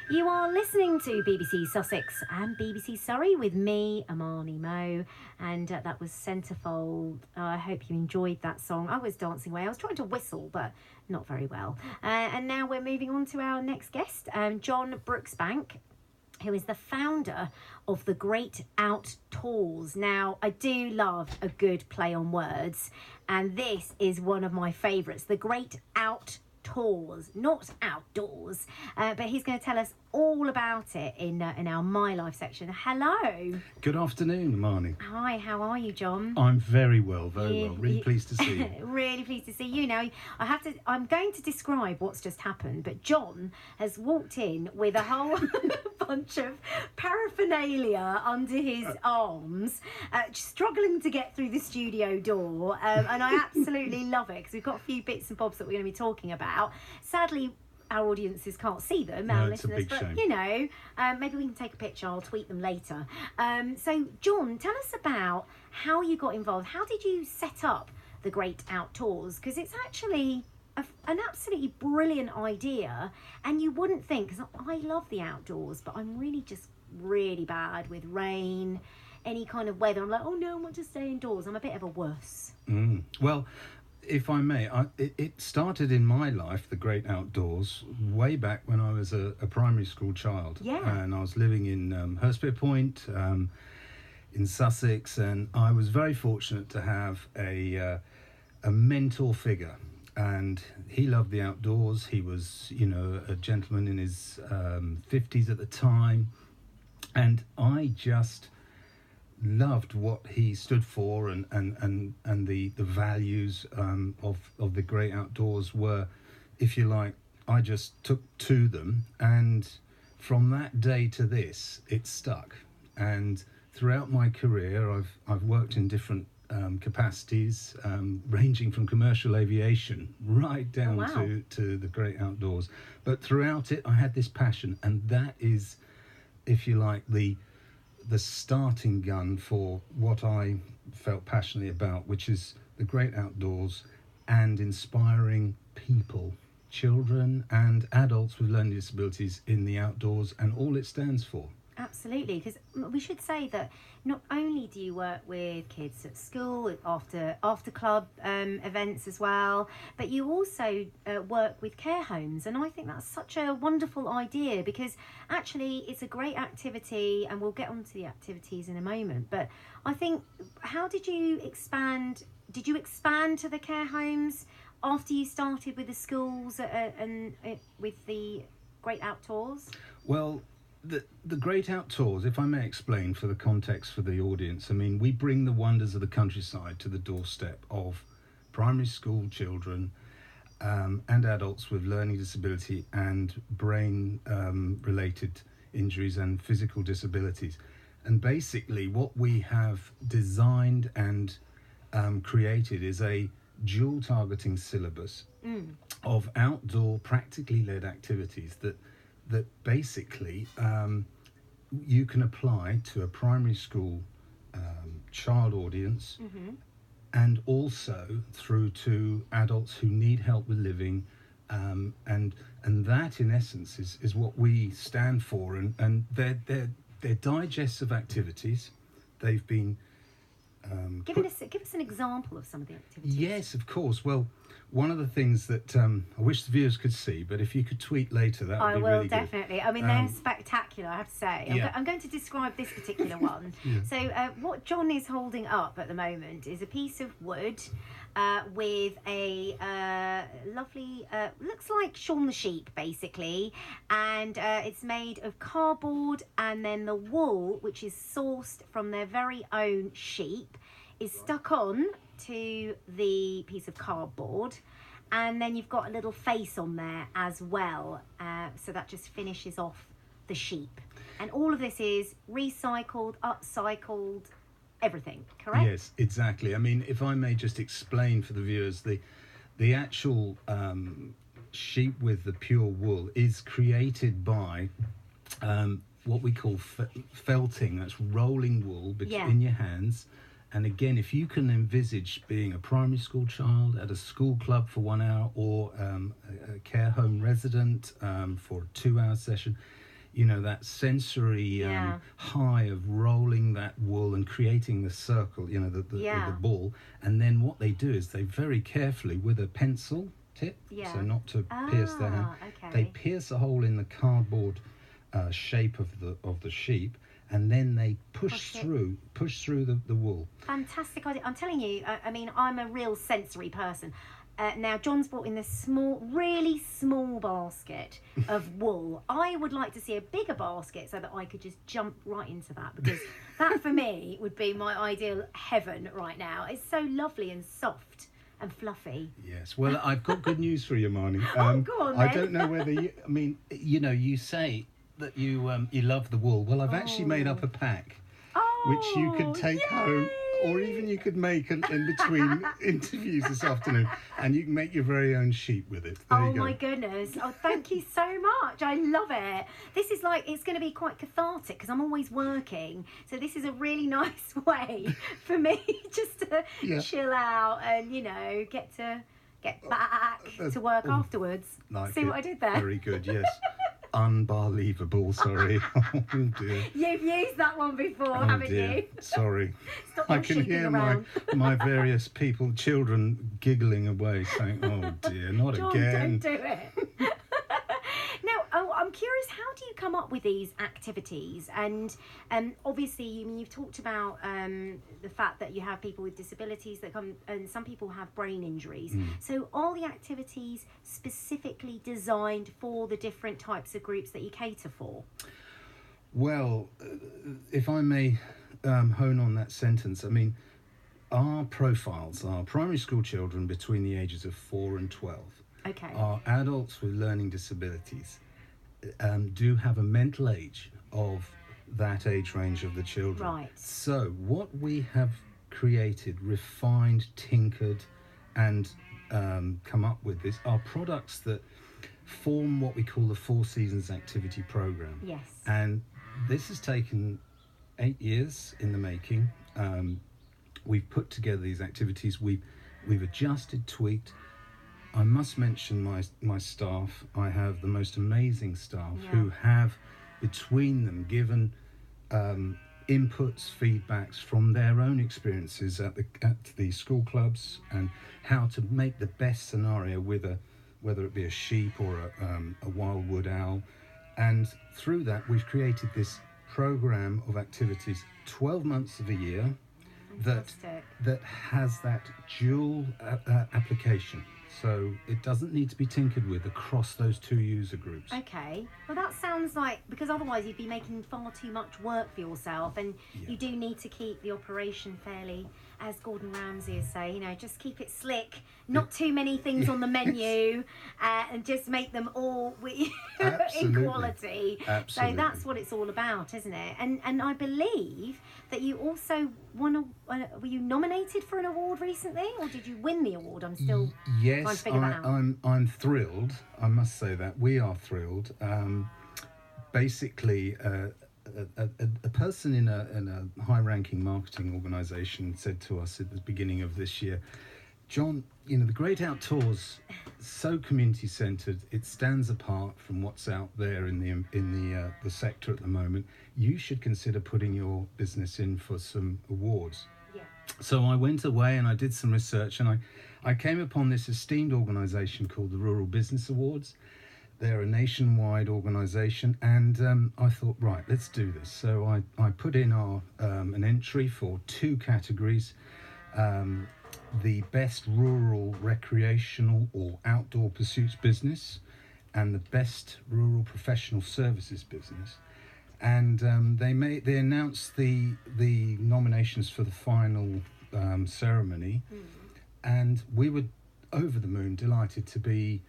You are listening to BBC Sussex and BBC Surrey with me, Amanny Mo, and that was Centerfold. I hope you enjoyed that song. I was dancing away. I was trying to whistle, but not very well. And now we're moving on to our next guest, John Brooksbank, who is the founder of the Great Outdoors. Now, I do love a good play on words, and this is one of my favourites, the Great Outdoors, not outdoors, but he's going to tell us all about it in our My Life section. Hello. Good afternoon, Amanny. Hi, how are you, John? I'm very well. Really pleased to see you. Really pleased to see you. Now, I'm going to describe what's just happened, but John has walked in with a whole bunch of paraphernalia under his arms, struggling to get through the studio door, and I absolutely love it because we've got a few bits and bobs that we're going to be talking about. Sadly, our audiences can't see them, our listeners, but shame. Maybe we can take a picture. I'll tweet them later. So, John, tell us about how you got involved. How did you set up the Great Outdoors? Because it's actually an absolutely brilliant idea, and you wouldn't think, because I love the outdoors, but I'm really bad with rain, any kind of weather. I'm like, oh no, I want to stay indoors. I'm a bit of a wuss. Well, if I may, it started in my life, the Great Outdoors, way back when I was a primary school child. Yeah. And I was living in Hurstpierpoint, in Sussex, and I was very fortunate to have a mentor figure. And he loved the outdoors. He was, a gentleman in his 50s at the time. And I just loved what he stood for, and the values of the Great Outdoors were, if you like, I just took to them, and from that day to this it stuck. And throughout my career I've worked in different capacities, ranging from commercial aviation right down to the Great Outdoors, but throughout it I had this passion, and that is, if you like, the starting gun for what I felt passionately about, which is the Great Outdoors and inspiring people, children and adults with learning disabilities, in the outdoors and all it stands for. Absolutely, because we should say that not only do you work with kids at school, after club events as well, but you also work with care homes, and I think that's such a wonderful idea, because actually it's a great activity, and we'll get onto the activities in a moment. But I think, how did you expand? Did you expand to the care homes after you started with the schools and with the Great Outdoors? Well, the Great Outdoors, if I may explain for the context for the audience, I mean, we bring the wonders of the countryside to the doorstep of primary school children and adults with learning disability and brain related injuries and physical disabilities. And basically what we have designed and created is a dual targeting syllabus of outdoor practically led activities that basically you can apply to a primary school child audience, and also through to adults who need help with living, and that in essence is what we stand for, and they're digests of activities. They've been give us an example of some of the activities. Yes, of course. Well, one of the things that I wish the viewers could see, but if you could tweet later, that would be really good. I will, definitely. I mean, they're spectacular, I have to say. I'm going to describe this particular one. Yeah. So what John is holding up at the moment is a piece of wood with a lovely, looks like Shaun the Sheep, basically. And it's made of cardboard, and then the wool, which is sourced from their very own sheep, is stuck on to the piece of cardboard, and then you've got a little face on there as well, so that just finishes off the sheep. And all of this is recycled, upcycled, everything, correct? Yes, exactly. I mean, if I may just explain for the viewers, the actual sheep with the pure wool is created by what we call felting. That's rolling wool in your hands. And again, if you can envisage being a primary school child at a school club for 1 hour, or a care home resident for a 2-hour session, you know, that sensory high of rolling that wool and creating the circle, you know, the ball. And then what they do is they very carefully, with a pencil tip, so not to pierce their hand, they pierce a hole in the cardboard shape of the sheep, and then they push through the wool. Fantastic idea. I'm telling you, I mean, I'm a real sensory person. Now, John's brought in this really small basket of wool. I would like to see a bigger basket so that I could just jump right into that, because that for me would be my ideal heaven right now. It's so lovely and soft and fluffy. Yes. Well, I've got good news for you, Amanny. Go on, I then. don't know whether you... I mean, you know, you say that you love the wool. Well, I've actually made up a pack which you could take home, or even you could make in between interviews this afternoon, and you can make your very own sheet with it. There you go. My goodness. Oh, thank you so much. I love it. This is like, it's going to be quite cathartic because I'm always working. So this is a really nice way for me just to chill out and, you know, get back to work afterwards. See what I did there? Very good, yes. Unbelievable, sorry. Oh dear. You've used that one before, haven't you? Sorry. Stop I can hear my various children giggling away, saying, "Oh dear, not John, again." Don't do it. Now, I'm curious, how do you come up with these activities? And obviously, you've talked about the fact that you have people with disabilities that come, and some people have brain injuries. So are the activities specifically designed for the different types of groups that you cater for? Well, if I may hone on that sentence, I mean, our profiles are primary school children between the ages of 4 and 12. Okay. Our adults with learning disabilities do have a mental age of that age range of the children. Right. So what we have created, refined, tinkered, and come up with this are products that form what we call the 4 Seasons activity program. Yes. And this has taken 8 years in the making. We've put together these activities. We've adjusted, tweaked. I must mention my staff. I have the most amazing staff who have, between them, given inputs, feedbacks from their own experiences at the school clubs, and how to make the best scenario with whether it be a sheep or a wild wood owl. And through that, we've created this program of activities, 12 months of a year, that has that dual application. So it doesn't need to be tinkered with across those 2 user groups. Okay. Well, that sounds like, because otherwise you'd be making far too much work for yourself, and you do need to keep the operation fairly, as Gordon Ramsay is saying, you know, just keep it slick, not too many things on the menu, and just make them all equality. Absolutely. So that's what it's all about, isn't it? And I believe that you also were you nominated for an award recently, or did you win the award? I'm still trying to figure that out. I'm thrilled. I must say that we are thrilled. Basically, a person in a high-ranking marketing organisation said to us at the beginning of this year, "John, you know, the Great Outdoors, so community-centred, it stands apart from what's out there in the sector at the moment. You should consider putting your business in for some awards." Yeah. So I went away and I did some research, and I came upon this esteemed organisation called the Rural Business Awards. They're a nationwide organisation, and I thought, right, let's do this. So I put in an entry for 2 categories. The best rural recreational or outdoor pursuits business, and the best rural professional services business. And they announced the nominations for the final ceremony, and we were over the moon, delighted to be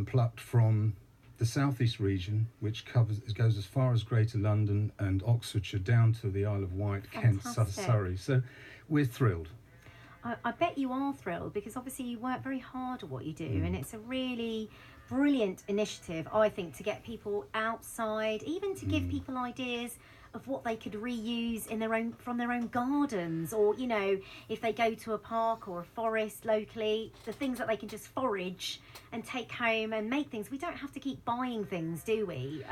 plucked from the southeast region, which goes as far as Greater London and Oxfordshire down to the Isle of Wight, Kent, Surrey. So we're thrilled. I bet you are thrilled, because obviously you work very hard at what you do, and it's a really brilliant initiative, I think, to get people outside, even to give people ideas of what they could reuse in from their own gardens, or if they go to a park or a forest locally, the things that they can just forage and take home and make things. We don't have to keep buying things, do we?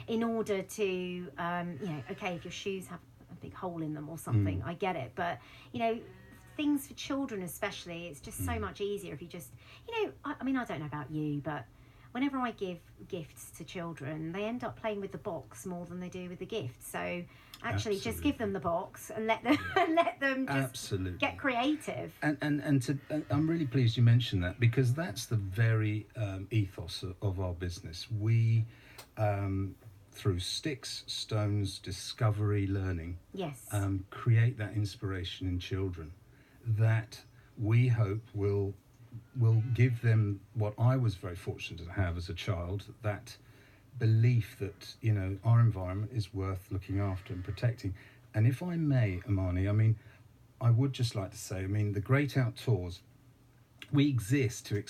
In order to okay, if your shoes have a big hole in them or something, I get it, but things for children especially, it's just so much easier if you just I mean, I don't know about you, but whenever I give gifts to children, they end up playing with the box more than they do with the gift. So actually, just give them the box and let them just get creative. And I'm really pleased you mentioned that, because that's the very ethos of our business. We through sticks, stones, discovery, learning, create that inspiration in children that we hope will give them what I was very fortunate to have as a child, that belief that our environment is worth looking after and protecting. And if I may, Amanny, I mean, I would just like to say, I mean, the great outdoors, we exist to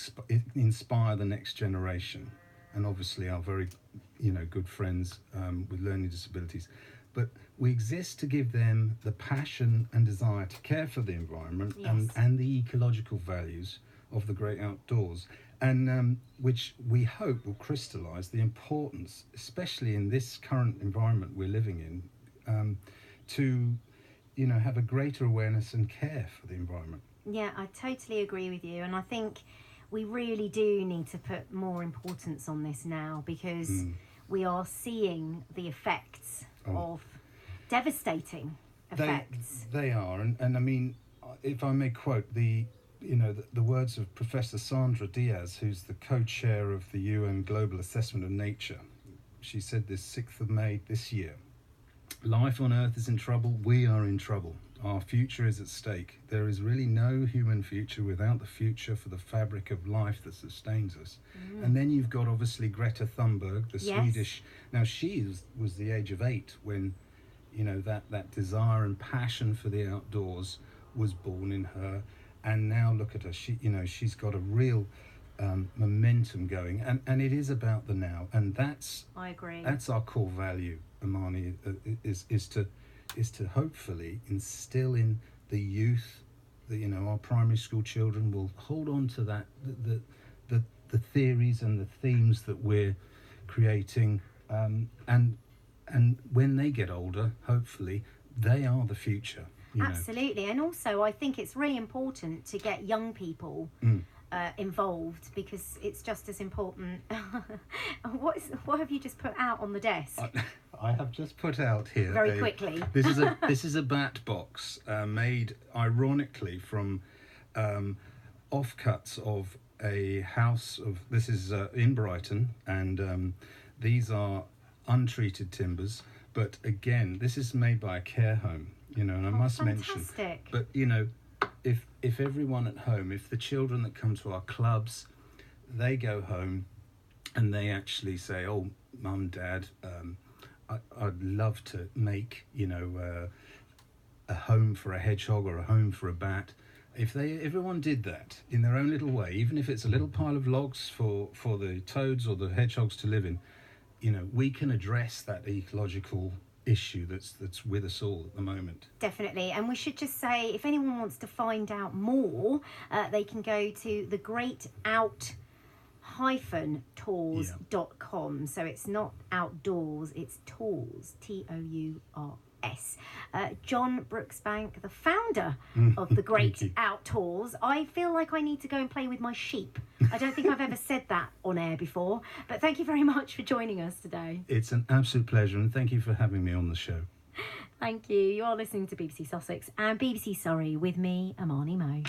inspire the next generation, and obviously our very good friends with learning disabilities, but we exist to give them the passion and desire to care for the environment, and the ecological values of the great outdoors, and which we hope will crystallise the importance, especially in this current environment we're living in, to have a greater awareness and care for the environment. Yeah, I totally agree with you, and I think we really do need to put more importance on this now, because we are seeing the effects of devastating effects. They are, and I mean, if I may quote the words of Professor Sandra Diaz, who's the co-chair of the UN Global Assessment of Nature. She said this 6th of May this year: "Life on Earth is in trouble. We are in trouble. Our future is at stake. There is really no human future without the future for the fabric of life that sustains us." And then you've got obviously Greta Thunberg, the Swedish. Now she was the age of 8 when that desire and passion for the outdoors was born in her. And now look at her. She's got a real momentum going, and it is about the now. And I agree. That's our core value, Amanny, is to hopefully instill in the youth that our primary school children will hold on to that the theories and the themes that we're creating, and when they get older, hopefully they are the future. Absolutely. And also I think it's really important to get young people involved, because it's just as important. What have you just put out on the desk? I have just put out here very quickly. This is a bat box made ironically from offcuts of a house of, this is in Brighton, and these are untreated timbers, but again, this is made by a care home. And I must mention, but if everyone at home, if the children that come to our clubs, they go home and they actually say, "Oh, Mum, Dad, I'd love to make a home for a hedgehog or a home for a bat." If everyone did that in their own little way, even if it's a little pile of logs for the toads or the hedgehogs to live in, we can address that ecological issue that's with us all at the moment. Definitely. And we should just say, if anyone wants to find out more, they can go to the Great Out tours.com. So it's not outdoors, it's tours, TOURS. John Brooksbank, the founder of the Great Outdoors. I feel like I need to go and play with my sheep. I don't think I've ever said that on air before, but thank you very much for joining us today. It's an absolute pleasure, and thank you for having me on the show. Thank you. You are listening to BBC Sussex and BBC Surrey with me, Amanny Mo.